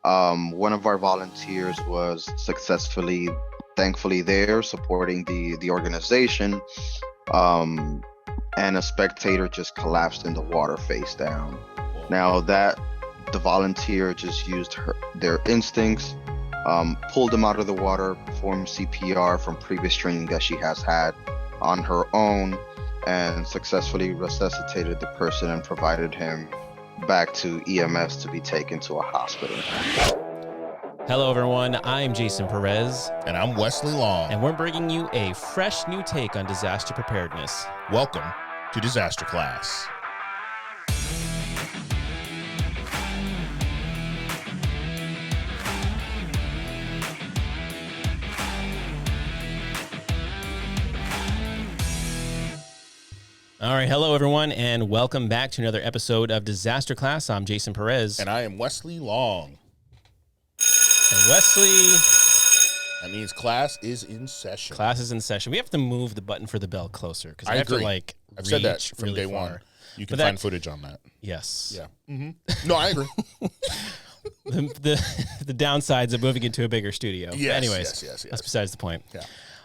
One of our volunteers was thankfully there supporting the organization. Um, and a spectator just collapsed in the water face down. Now that the volunteer just used their instincts, pulled him out of the water, performed CPR from previous training that she has had on her own, and successfully resuscitated the person and provided him back to EMS to be taken to a hospital. Hello, everyone. I'm Jason Perez. And I'm Wesley Long. And we're bringing you a fresh new take on disaster preparedness. Welcome to Disaster Class. All right. Hello, everyone, and welcome back to another episode of Disaster Class. I'm Jason Perez. And I am Wesley Long. And Wesley. That means class is in session. Class is in session. We have to move the button for the bell closer because I have agree. to I've said that from really day far. one. You can find footage on that. Yes. Yeah. Mm-hmm. No, I agree. the downsides of moving into a bigger studio. Yes, anyways, yes. That's besides the point. Yeah.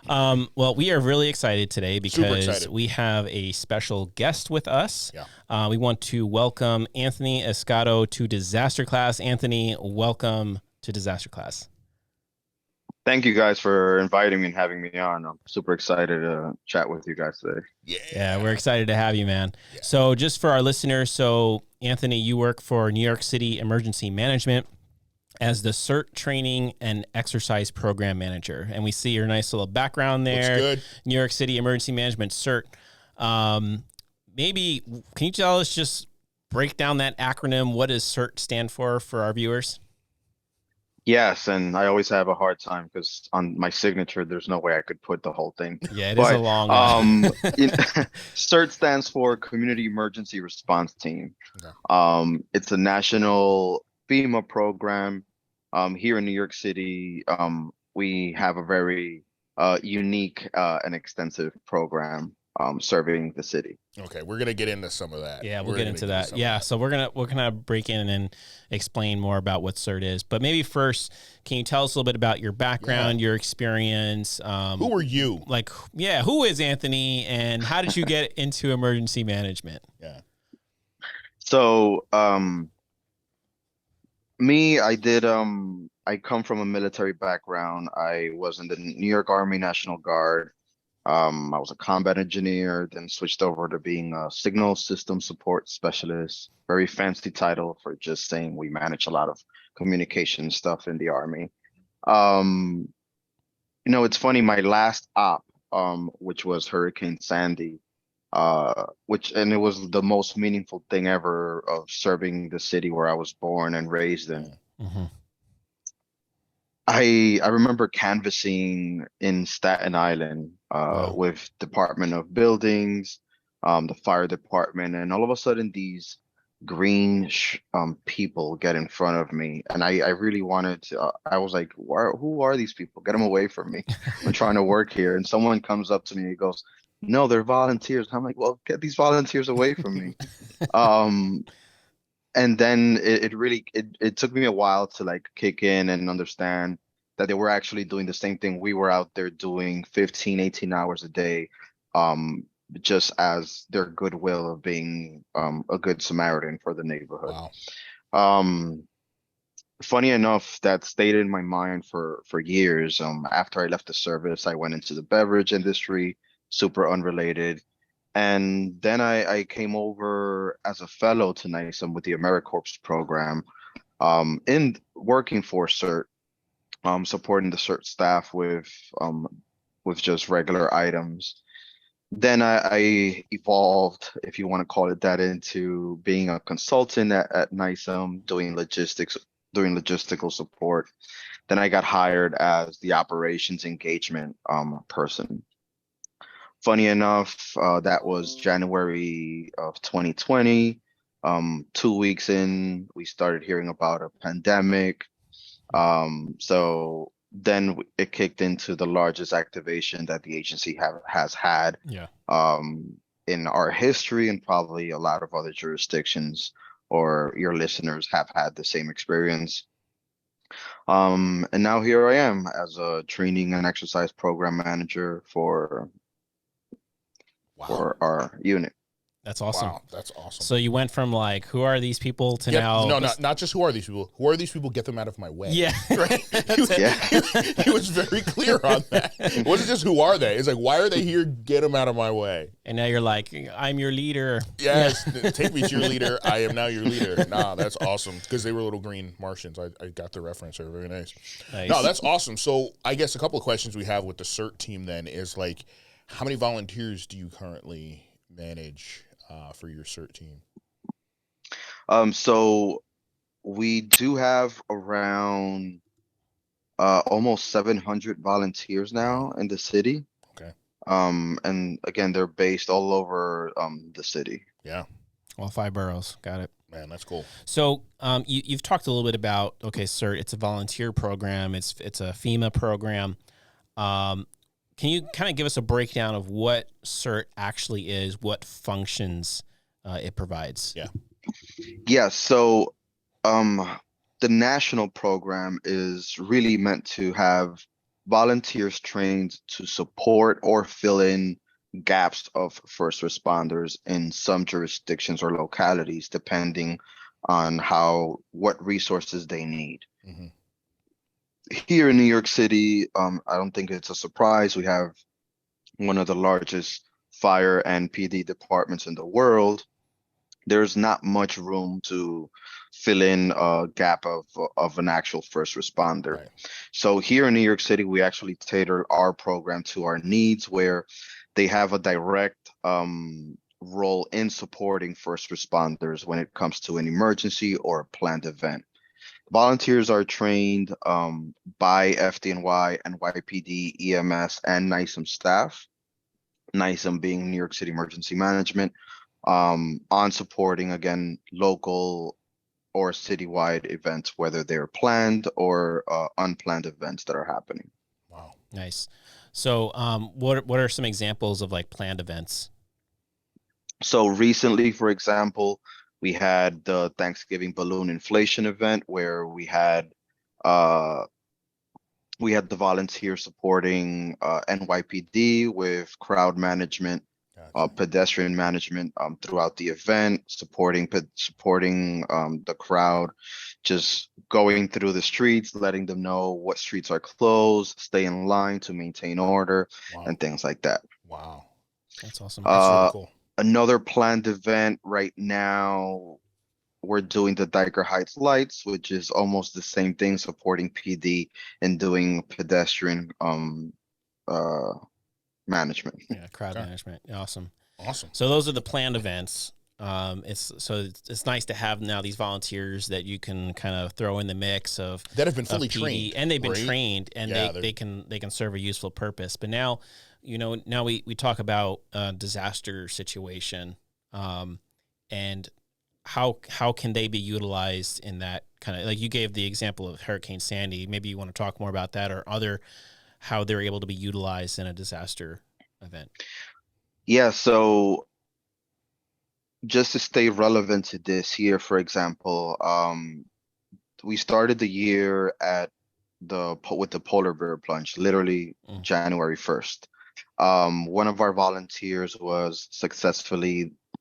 Well, we are really excited today because excited. we have a special guest with us. Yeah. We want to welcome Anthony Escoto to Disaster Class. Anthony, welcome to Disaster Class. Thank you guys for inviting me and having me on. I'm super excited to chat with you guys today. Yeah, we're excited to have you, man. Yeah. So just for our listeners, Anthony, you work for New York City Emergency Management as the CERT Training and Exercise Program Manager. And we see your nice little background there. Looks good. New York City Emergency Management CERT. Maybe, can you tell us, just break down that acronym? What does CERT stand for our viewers? Yes, and I always have a hard time because on my signature, there's no way I could put the whole thing. Yeah, it is a long one. CERT stands for Community Emergency Response Team. Okay. It's a national FEMA program. Here in New York City, we have a very unique and extensive program serving the city. Okay, we're gonna get into some of that. Yeah, we'll get into that. Yeah, so we're gonna break in and explain more about what CERT is. But maybe first, can you tell us a little bit about your background, your experience? Who are you? Who is Anthony, and how did you get into emergency management? Yeah. So, I come from a military background. I was in the New York Army National Guard. I was a combat engineer, then switched over to being a signal system support specialist. Very fancy title for just saying we manage a lot of communication stuff in the Army. It's funny, my last op, which was Hurricane Sandy, and it was the most meaningful thing ever of serving the city where I was born and raised in. Mm-hmm. I remember canvassing in Staten Island with Department of Buildings, the fire department, and all of a sudden these green people get in front of me, and I really wanted to. I was like, who are these people? Get them away from me! I'm trying to work here. And someone comes up to me and goes, "No, they're volunteers." I'm like, "Well, get these volunteers away from me." And then it took me a while to kick in and understand that they were actually doing the same thing we were out there doing 15, 18 hours a day, just as their goodwill of being a good Samaritan for the neighborhood. Wow. Funny enough, that stayed in my mind for years. After I left the service, I went into the beverage industry, super unrelated. And then I came over as a fellow to NYCEM with the AmeriCorps program, in working for CERT, supporting the CERT staff with just regular items. Then I evolved, if you want to call it that, into being a consultant at NYCEM, doing logistical support. Then I got hired as the operations engagement person. Funny enough, that was January of 2020. 2 weeks in, we started hearing about a pandemic. So then it kicked into the largest activation that the agency has had in our history, and probably a lot of other jurisdictions or your listeners have had the same experience. And now here I am as a training and exercise program manager Wow. for our unit. That's awesome. Wow, that's awesome. So you went from like, who are these people to Get, now? no, not just who are these people. Who are these people? Get them out of my way. Yeah. Right? Yeah. He was very clear on that. It wasn't just who are they. It's like, why are they here? Get them out of my way. And now you're like, I'm your leader. Yes, take me to your leader. I am now your leader. Nah, that's awesome. Because they were little green Martians. I got the reference there. Very nice. No, that's awesome. So I guess a couple of questions we have with the CERT team then is like, how many volunteers do you currently manage for your CERT team? So we do have around almost 700 volunteers now in the city. Okay. And again, they're based all over the city. Yeah. All 5 boroughs. Got it. Man, that's cool. So you've talked a little bit about, okay, CERT, it's a volunteer program. It's a FEMA program. Can you kind of give us a breakdown of what CERT actually is, what functions it provides? Yeah. Yeah, so the national program is really meant to have volunteers trained to support or fill in gaps of first responders in some jurisdictions or localities, depending on what resources they need. Mm-hmm. Here in New York City, I don't think it's a surprise. We have one of the largest fire and PD departments in the world. There's not much room to fill in a gap of an actual first responder. Right. So here in New York City, we actually tailor our program to our needs, where they have a direct role in supporting first responders when it comes to an emergency or a planned event. Volunteers are trained by FDNY, NYPD, EMS, and NYSEM staff. NYSEM being New York City Emergency Management, on supporting, again, local or citywide events, whether they're planned or unplanned events that are happening. Wow. Nice. So what are some examples of like planned events? So recently, for example, we had the Thanksgiving balloon inflation event where we had the volunteers supporting NYPD with crowd management, Gotcha. pedestrian management throughout the event, supporting the crowd, just going through the streets, letting them know what streets are closed, stay in line to maintain order, Wow. and things like that. Wow. That's awesome. That's really cool. Another planned event right now, we're doing the Diker Heights Lights, which is almost the same thing, supporting PD and doing pedestrian management. Yeah, crowd Okay. management. Awesome. Awesome. So those are the planned events. It's nice to have now these volunteers that you can kind of throw in the mix of That have been fully PD, trained. and they've been right? trained, and Yeah, they can serve a useful purpose. But now, now we talk about disaster situation, and how can they be utilized in that kind of, like you gave the example of Hurricane Sandy. Maybe you want to talk more about that, or how they're able to be utilized in a disaster event. Yeah, so just to stay relevant to this year, for example, we started the year with the polar bear plunge, literally January 1st. One of our volunteers was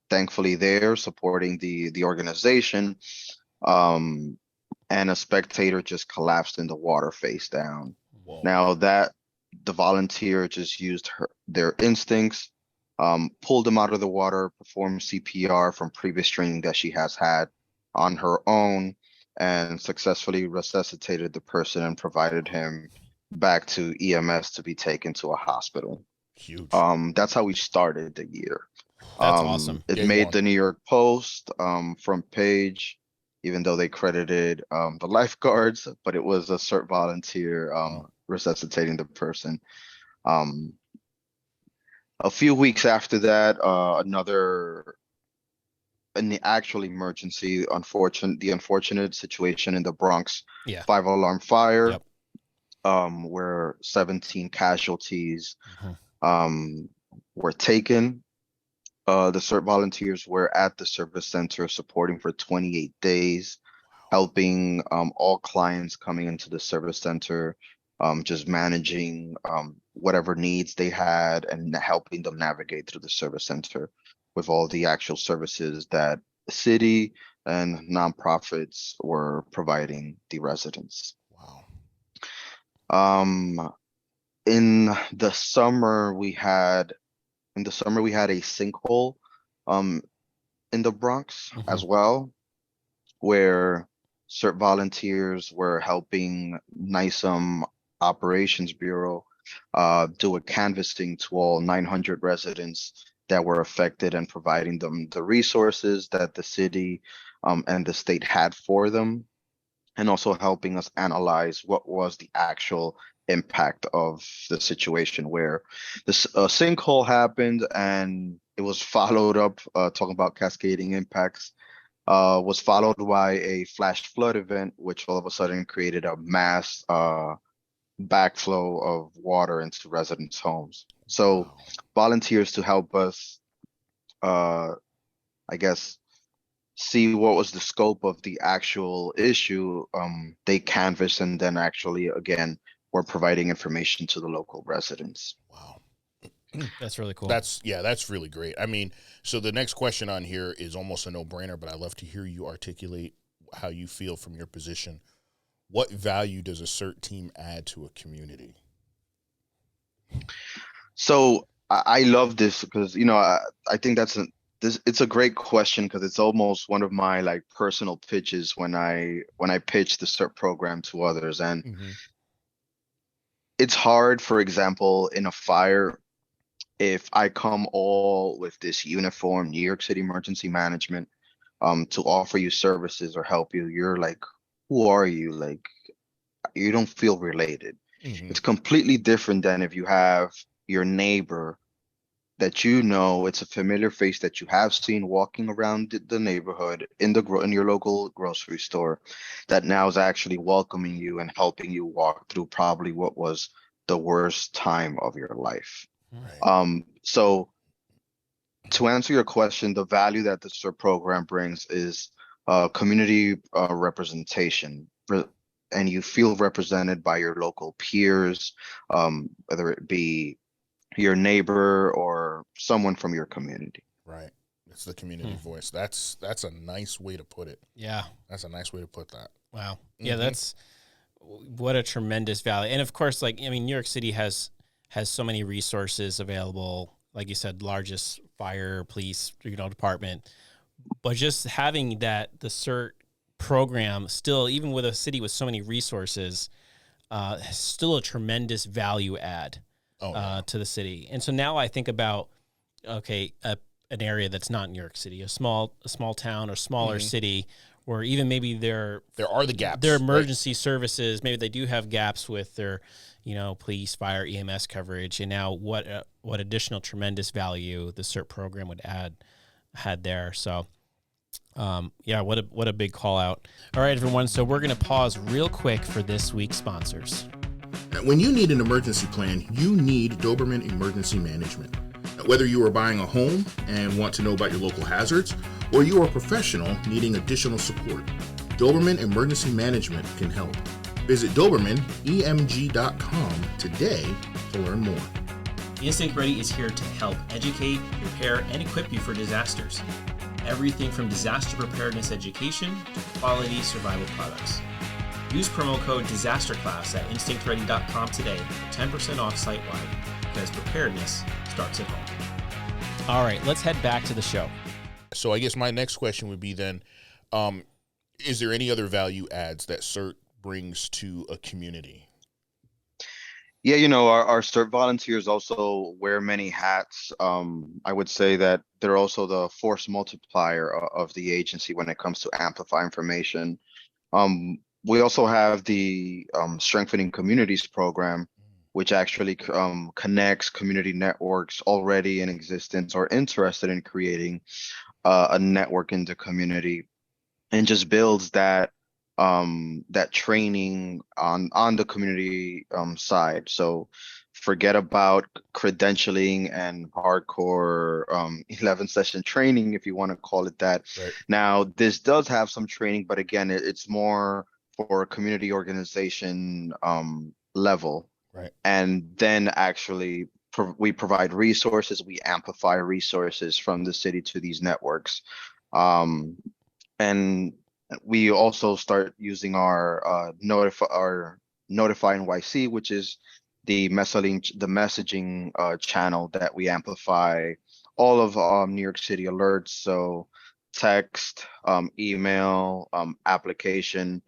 thankfully there supporting the organization, and a spectator just collapsed in the water face down. Whoa. Now the volunteer just used their instincts, pulled him out of the water, performed CPR from previous training that she has had on her own, and successfully resuscitated the person and provided him back to EMS to be taken to a hospital. Huge. That's how we started the year. That's awesome. It Day made one. the New York Post front page, even though they credited the lifeguards, but it was a CERT volunteer resuscitating the person. A few weeks after that, in the actual emergency, the unfortunate situation in the Bronx, Yeah. 5-alarm fire, Yep. where 17 casualties were taken. The CERT volunteers were at the service center supporting for 28 days. helping all clients coming into the service center, just managing whatever needs they had and helping them navigate through the service center with all the actual services that the city and nonprofits were providing the residents. Wow. Um, in the summer we had a sinkhole um in the Bronx Mm-hmm. as well, where CERT volunteers were helping NYCEM Operations Bureau do a canvassing to all 900 residents that were affected and providing them the resources that the city and the state had for them, and also helping us analyze what was the actual impact of the situation where this sinkhole happened, and it was followed up, talking about cascading impacts, was followed by a flash flood event, which all of a sudden created a mass backflow of water into residents' homes. So Wow. volunteers to help us, uh, I guess, see what was the scope of the actual issue. They canvassed and then actually, again, were providing information to the local residents. Wow. That's really cool. That's really great. I mean, so the next question on here is almost a no-brainer, but I'd love to hear you articulate how you feel from your position. What value does a CERT team add to a community? So I love this because, I think it's a great question because it's almost one of my like personal pitches when I pitch the CERT program to others. And Mm-hmm. it's hard, for example, in a fire, if I come all with this uniform New York City emergency management to offer you services or help you, you're like, who are you? Like, you don't feel related. Mm-hmm. It's completely different than if you have your neighbor that it's a familiar face that you have seen walking around the neighborhood in your local grocery store, that now is actually welcoming you and helping you walk through probably what was the worst time of your life. Right. So to answer your question, the value that the CERT program brings is community representation, and you feel represented by your local peers, whether it be your neighbor or someone from your community. Right. It's the community voice. That's a nice way to put it. Yeah. That's a nice way to put that. Wow. Yeah, that's what a tremendous value. And of course, New York City has so many resources available. Like you said, largest fire, police, department. But just having the CERT program still, even with a city with so many resources, still a tremendous value add to the city. And so now I think about, an area that's not New York City, a small town or smaller city, where even maybe there are the gaps. Their emergency services, maybe they do have gaps with their, police, fire, EMS coverage. And now what additional tremendous value the CERT program had there. So, what a big call out. All right, everyone. So we're going to pause real quick for this week's sponsors. When you need an emergency plan, you need Doberman Emergency Management. Whether you are buying a home and want to know about your local hazards, or you are a professional needing additional support, Doberman Emergency Management can help. Visit DobermanEMG.com today to learn more. Instinct Ready is here to help educate, prepare, and equip you for disasters. Everything from disaster preparedness education to quality survival products. Use promo code DISASTERClass at InstinctReady.com today for 10% off site-wide, because preparedness starts at home. All right, let's head back to the show. So I guess my next question would be then, is there any other value adds that CERT brings to a community? Yeah, our CERT volunteers also wear many hats. I would say that they're also the force multiplier of the agency when it comes to amplify information. We also have the Strengthening Communities program, which actually connects community networks already in existence or interested in creating a network in the community, and just builds that training on the community side. So forget about credentialing and hardcore 11 session training, if you want to call it that. Right. Now, this does have some training, but again, it's more for a community organization level. Right. And then actually we provide resources, we amplify resources from the city to these networks. And we also start using our Notify NYC, which is the messaging channel that we amplify all of New York City alerts. So text, email, application,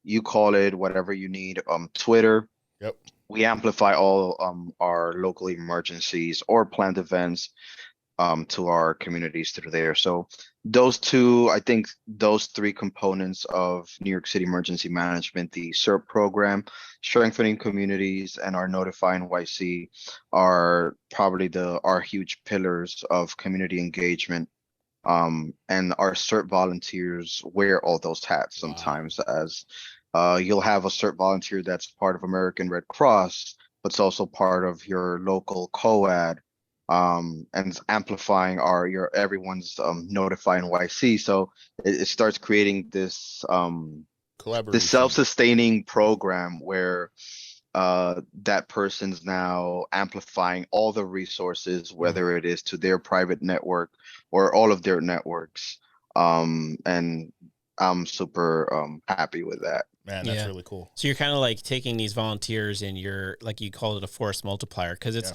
you call it whatever you need, Twitter. Yep. We amplify all our local emergencies or planned events to our communities through there. So I think those three components of New York City Emergency Management, the CERT program, strengthening communities, and our Notify NYC are probably our huge pillars of community engagement. And our CERT volunteers wear all those hats sometimes. Wow. As you'll have a CERT volunteer that's part of American Red Cross, but it's also part of your local COAD, and amplifying everyone's Notify NYC. So it starts creating this this self-sustaining program where that person's now amplifying all the resources, whether it is to their private network or all of their networks. And I'm super happy with that. Man, that's really cool. So you're kind of like taking these volunteers and you're, like you call it, a force multiplier, because it's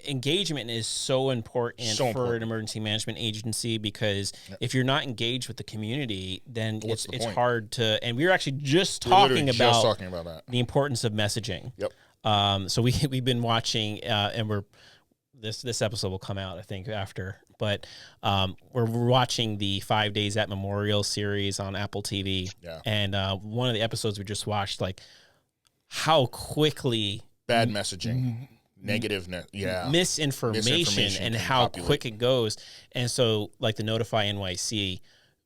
engagement is so important for an emergency management agency, because if you're not engaged with the community, then it's hard to, and we were actually just talking about that. The importance of messaging. Yep. So we've been watching, and this episode will come out, I think, after, but we're watching the 5 Days at Memorial series on Apple TV. Yeah. And one of the episodes we just watched, like how quickly bad messaging, misinformation and how quick it goes. And so like the Notify NYC,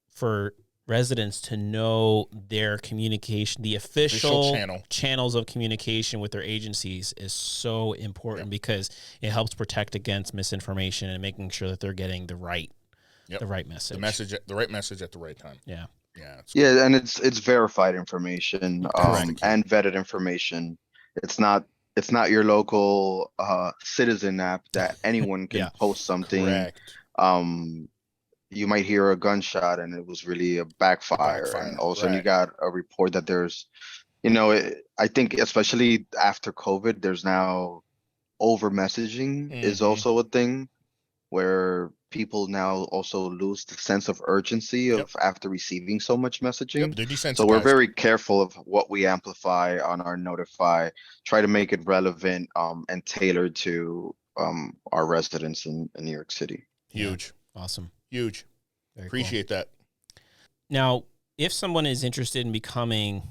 for residents to know their communication, the official channels of communication with their agencies is so important, because it helps protect against misinformation and making sure that they're getting the right message. The right message at the right time. Yeah. Yeah. And it's verified information, and vetted information. It's not your local citizen app that anyone can post something. Correct. You might hear a gunshot and it was really a backfire. And all of a sudden you got a report that there's, I think especially after COVID, there's now over messaging is also a thing where people now also lose the sense of urgency of after receiving so much messaging. They're desensitized. So we're very careful of what we amplify on our Notify, try to make it relevant and tailored to our residents in New York City. Huge. Awesome. Huge. Very Appreciate that. Now, if someone is interested in becoming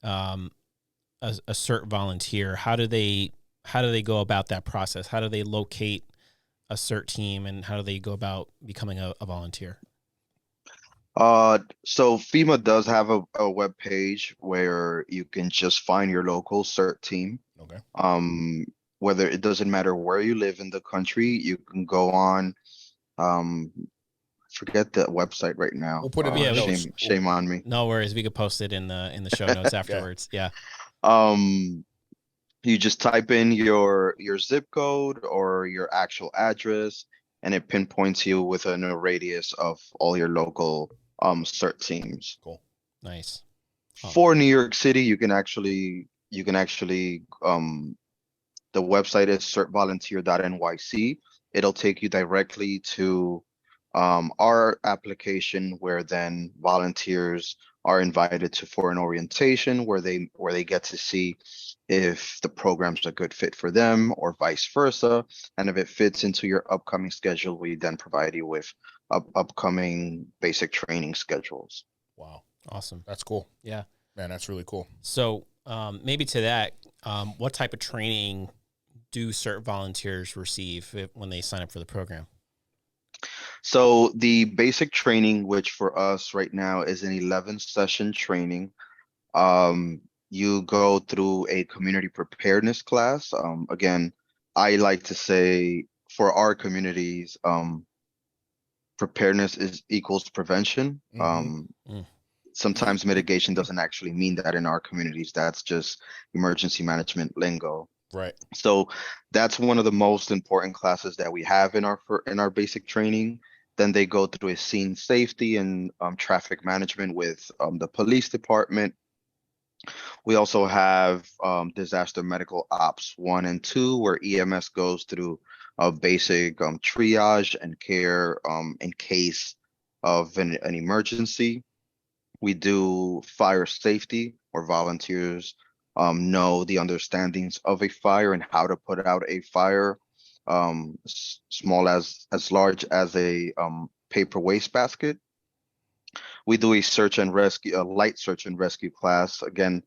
a CERT volunteer, how do they go about that process? How do they locate a CERT team, and how do they go about becoming a volunteer? So FEMA does have a web page where you can just find your local CERT team. Okay. Whether it doesn't matter where you live in the country, you can go on. Forget the website right now. We'll put it in the notes. Shame on me. No worries. We could post it in the show notes afterwards. Yeah. You just type in your zip code or your actual address, and it pinpoints you within a radius of all your local CERT teams. Cool. Nice. For New York City, you can actually the website is certvolunteer.nyc. It'll take you directly to our application, where then volunteers are invited for an orientation where they get to see if the program's a good fit for them or vice versa. And if it fits into your upcoming schedule, we then provide you with upcoming basic training schedules. Wow. Awesome. That's cool. Yeah. Man, that's really cool. So maybe to that, what type of training do CERT volunteers receive when they sign up for the program? So the basic training, which for us right now is an 11 session training, you go through a community preparedness class. Again, I like to say for our communities, preparedness is equals prevention. Mm-hmm. Sometimes mitigation doesn't actually mean that in our communities. That's just emergency management lingo. Right. So that's one of the most important classes that we have in our basic training. Then they go through a scene safety and traffic management with the police department. We also have disaster medical ops 1 and 2, where EMS goes through a basic triage and care in case of an emergency. We do fire safety, where volunteers know the understandings of a fire and how to put out a fire, small as large as a paper wastebasket. We do a search and rescue, a light search and rescue class, again,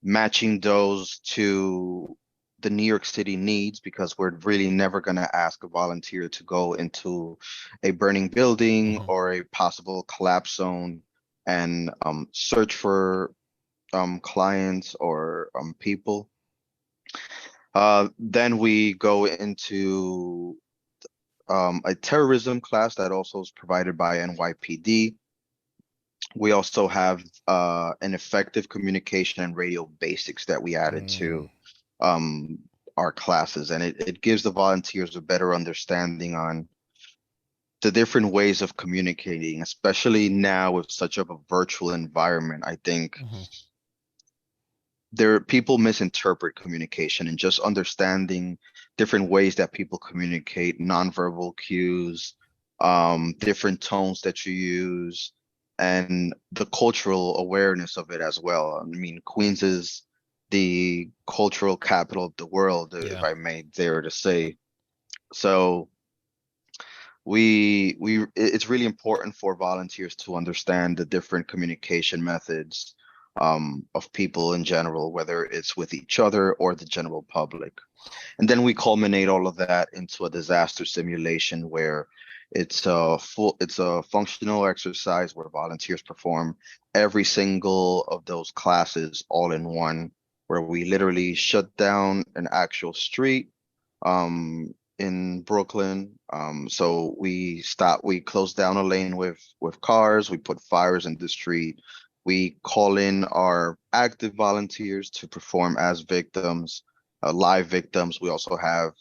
matching those to the New York City needs, because we're really never going to ask a volunteer to go into a burning building or a possible collapse zone and search for clients or people. Then we go into a terrorism class that also is provided by NYPD. We also have an effective communication and radio basics that we added to our classes, and it gives the volunteers a better understanding on the different ways of communicating, especially now with such of a virtual environment. I think people misinterpret communication, and just understanding different ways that people communicate, nonverbal cues, different tones that you use, and the cultural awareness of it as well. I mean, Queens is the cultural capital of the world, if I may dare to say. So it's really important for volunteers to understand the different communication methods of people in general, whether it's with each other or the general public. And then we culminate all of that into a disaster simulation, where it's a functional exercise where volunteers perform every single of those classes all in one, where we literally shut down an actual street in Brooklyn. So we close down a lane with cars, we put fires in the street. We call in our active volunteers to perform as victims, live victims. We also have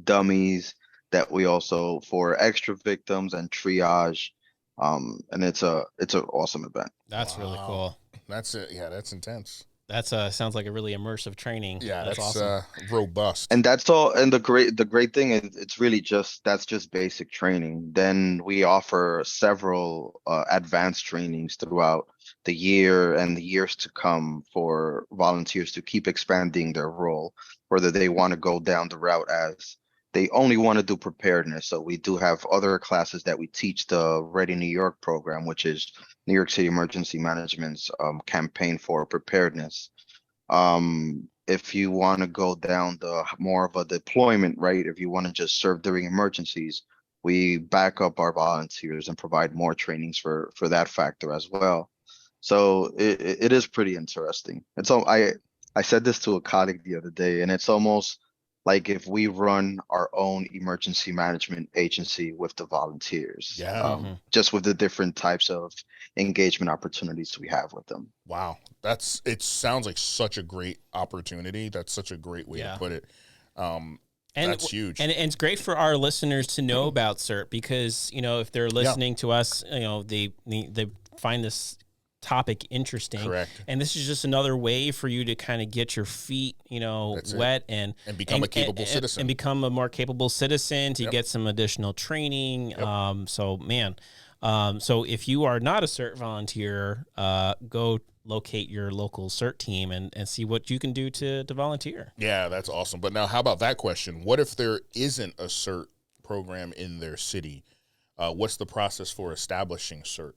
dummies that we also for extra victims and triage. And it's an awesome event. That's really cool. That's it. Yeah, that's intense. That's sounds like a really immersive training. Yeah, that's awesome. Robust. And that's all. And the great thing is it's really that's just basic training. Then we offer several advanced trainings throughout the year and the years to come for volunteers to keep expanding their role, whether they want to go down the route as they only want to do preparedness. So we do have other classes that we teach, the Ready New York program, which is New York City Emergency Management's campaign for preparedness. If you want to go down the more of a deployment, right? If you want to just serve during emergencies, we back up our volunteers and provide more trainings for that factor as well. So it is pretty interesting. And so I said this to a colleague the other day, and it's almost like if we run our own emergency management agency with the volunteers, just with the different types of engagement opportunities we have with them. Wow. It sounds like such a great opportunity. That's such a great way to put it. And that's huge. And it's great for our listeners to know about CERT, because, if they're listening to us, they find this topic interesting. Correct. And this is just another way for you to kind of get your feet, wet and become a capable citizen. And become a more capable citizen, to get some additional training. So if you are not a CERT volunteer, go locate your local CERT team and see what you can do to volunteer. Yeah, that's awesome. But now, how about that question? What if there isn't a CERT program in their city? What's the process for establishing CERT?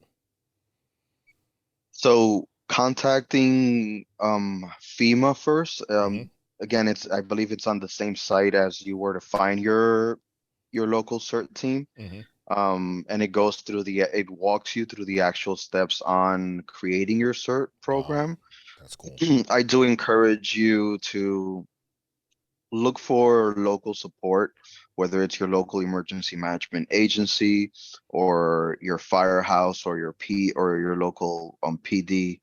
So contacting FEMA first. Again, I believe it's on the same site as you were to find your local CERT team. And it walks you through the actual steps on creating your CERT program. That's cool. I do encourage you to look for local support, whether it's your local emergency management agency or your firehouse or your local PD,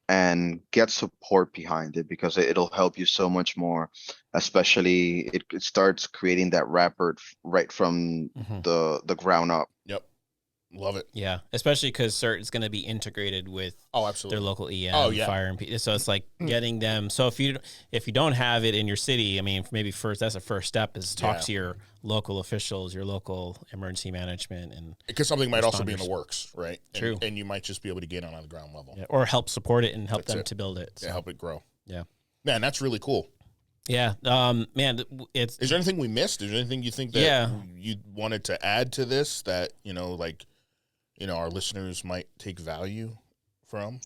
and get support behind it, because it'll help you so much more. Especially it starts creating that rapport right from the ground up. Yep. Love it. Yeah, especially because CERT is going to be integrated with their local EM, fire, and PD. So it's like getting them. So if you don't have it in your city, I mean, maybe that's the first step is talk to your local officials, your local emergency management, and because something might also be in the works, right? True. And you might just be able to get on the ground level, or help support it and help them to build it. So. Yeah, help it grow. Yeah, man, that's really cool. Yeah, man, is there anything we missed? Is there anything you think that you wanted to add to this that our listeners might take value from?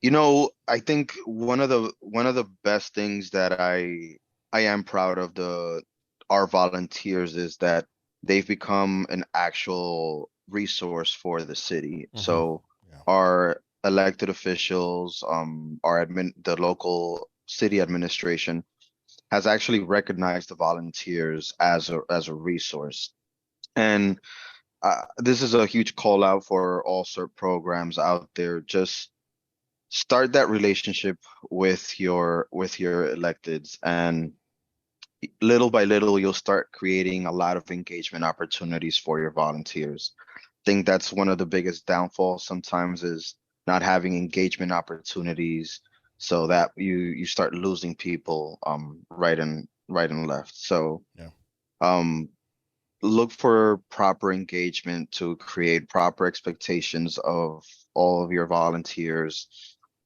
I think one of the best things that I am proud of our volunteers is that they've become an actual resource for the city. So our elected officials, the local city administration has actually recognized the volunteers as a resource. And this is a huge call out for all CERT programs out there. Just start that relationship with your electeds, and little by little, you'll start creating a lot of engagement opportunities for your volunteers. I think that's one of the biggest downfalls sometimes, is not having engagement opportunities, so that you start losing people right and left. So look for proper engagement to create proper expectations of all of your volunteers.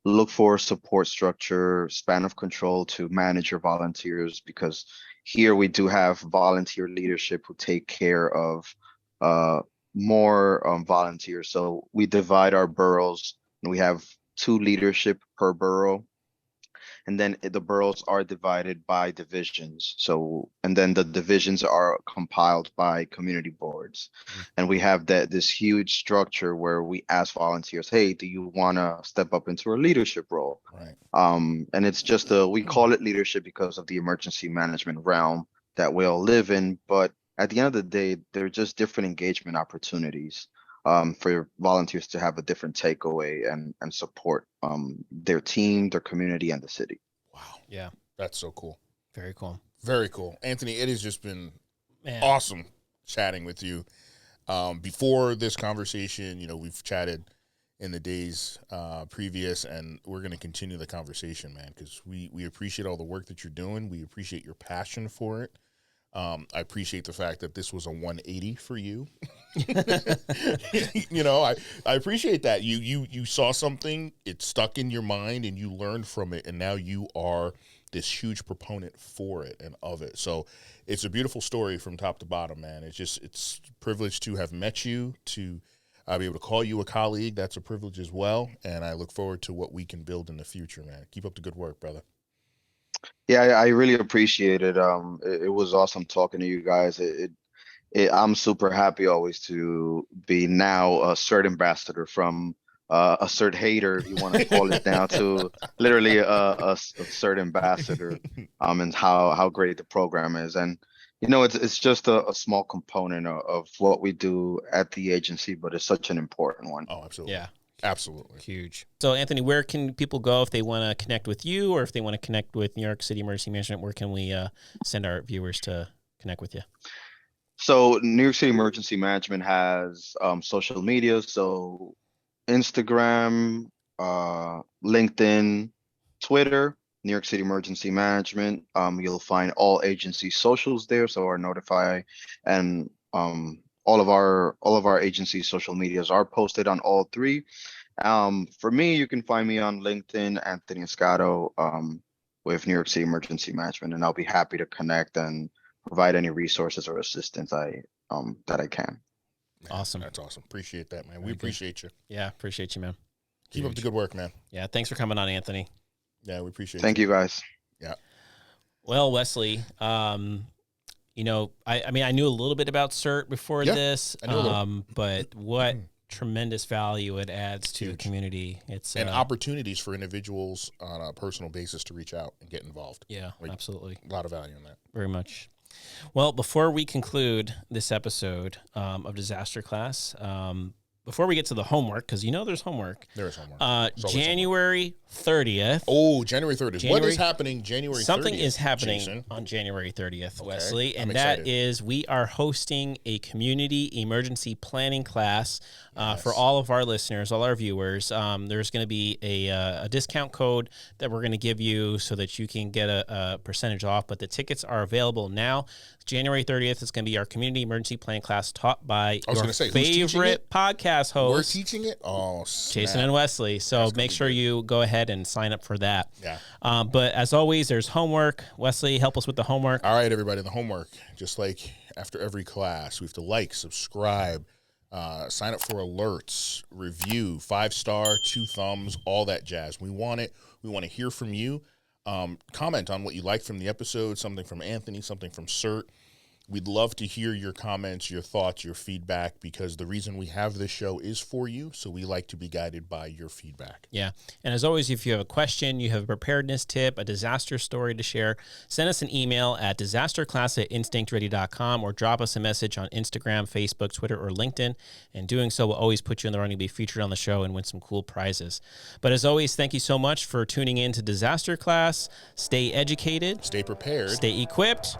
Look for support structure, span of control to manage your volunteers, because here we do have volunteer leadership who take care of more volunteers. So we divide our boroughs, and we have 2 leadership per borough. And then the boroughs are divided by divisions. So, and then the divisions are compiled by community boards. And we have this huge structure where we ask volunteers, hey, do you want to step up into a leadership role? Right. And it's just we call it leadership because of the emergency management realm that we all live in. But at the end of the day, they're just different engagement opportunities for your volunteers to have a different takeaway and support their team, their community, and the city. Wow. Yeah. That's so cool. Very cool. Very cool. Anthony, it has just been awesome chatting with you. Before this conversation, we've chatted in the days previous, and we're going to continue the conversation, man, because we appreciate all the work that you're doing. We appreciate your passion for it. I appreciate the fact that this was a 180 for you. I appreciate that. You saw something, it stuck in your mind, and you learned from it, and now you are this huge proponent for it and of it. So it's a beautiful story from top to bottom, man. It's a privilege to have met you, to be able to call you a colleague. That's a privilege as well, and I look forward to what we can build in the future, man. Keep up the good work, brother. Yeah, I really appreciate it. It was awesome talking to you guys. I'm super happy always to be now a CERT ambassador, from a CERT hater, if you want to call it, now to literally a CERT ambassador. And how great the program is, and it's just a small component of what we do at the agency, but it's such an important one. Oh, absolutely. Yeah. Absolutely. Huge. So, Anthony, where can people go if they want to connect with you, or if they want to connect with New York City Emergency Management? Where can we send our viewers to connect with you? So, New York City Emergency Management has social media. So, Instagram, LinkedIn, Twitter, New York City Emergency Management. You'll find all agency socials there. So, our Notify and all of our agency social medias are posted on all 3. For me, you can find me on LinkedIn, Anthony Escoto, with New York City Emergency Management, and I'll be happy to connect and provide any resources or assistance that I can. Man, awesome. That's awesome. Appreciate that, man. We appreciate you. Yeah, appreciate you, man. Keep up the good work, man. Yeah, thanks for coming on, Anthony. Yeah, we appreciate Thank you, guys. Yeah. Well, Wesley, I knew a little bit about CERT before this, I knew a little. but what tremendous value it adds to the community. It's and opportunities for individuals on a personal basis to reach out and get involved. Yeah, absolutely. A lot of value in that. Very much. Well, before we conclude this episode of Disaster Class, before we get to the homework, because there's homework. There is homework. January 30th. Oh, January 30th. What is happening January 30th? Something is happening Jason? on January 30th, Okay. Wesley, and I'm that excited. is we are hosting a community emergency planning class Yes. for all of our listeners, all our viewers. There's going to be a discount code that we're going to give you so that you can get a percentage off, but the tickets are available now. January 30th is going to be our community emergency planning class taught by your favorite podcast host. We're teaching it? Oh, snap. Jason and Wesley. So make sure you go ahead and sign up for that. Yeah. But as always, there's homework. Wesley, help us with the homework. All right, everybody, the homework. Just like after every class, we have to like, subscribe, sign up for alerts, review, 5-star, 2 thumbs, all that jazz. We want it. We want to hear from you. Comment on what you liked from the episode, something from Anthony, something from CERT. We'd love to hear your comments, your thoughts, your feedback, because the reason we have this show is for you, so we like to be guided by your feedback. Yeah. And as always, if you have a question, you have a preparedness tip, a disaster story to share, send us an email at disasterclass@instinctready.com or drop us a message on Instagram, Facebook, Twitter, or LinkedIn. And doing so will always put you in the running to be featured on the show and win some cool prizes. But as always, thank you so much for tuning in to Disaster Class. Stay educated. Stay prepared. Stay equipped.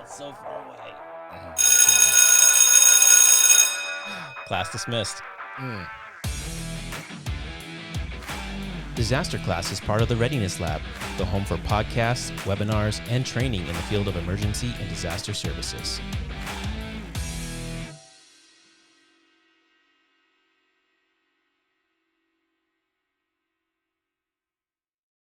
So far away. Class dismissed. Disaster Class is part of the Readiness Lab, the home for podcasts, webinars, and training in the field of emergency and disaster services.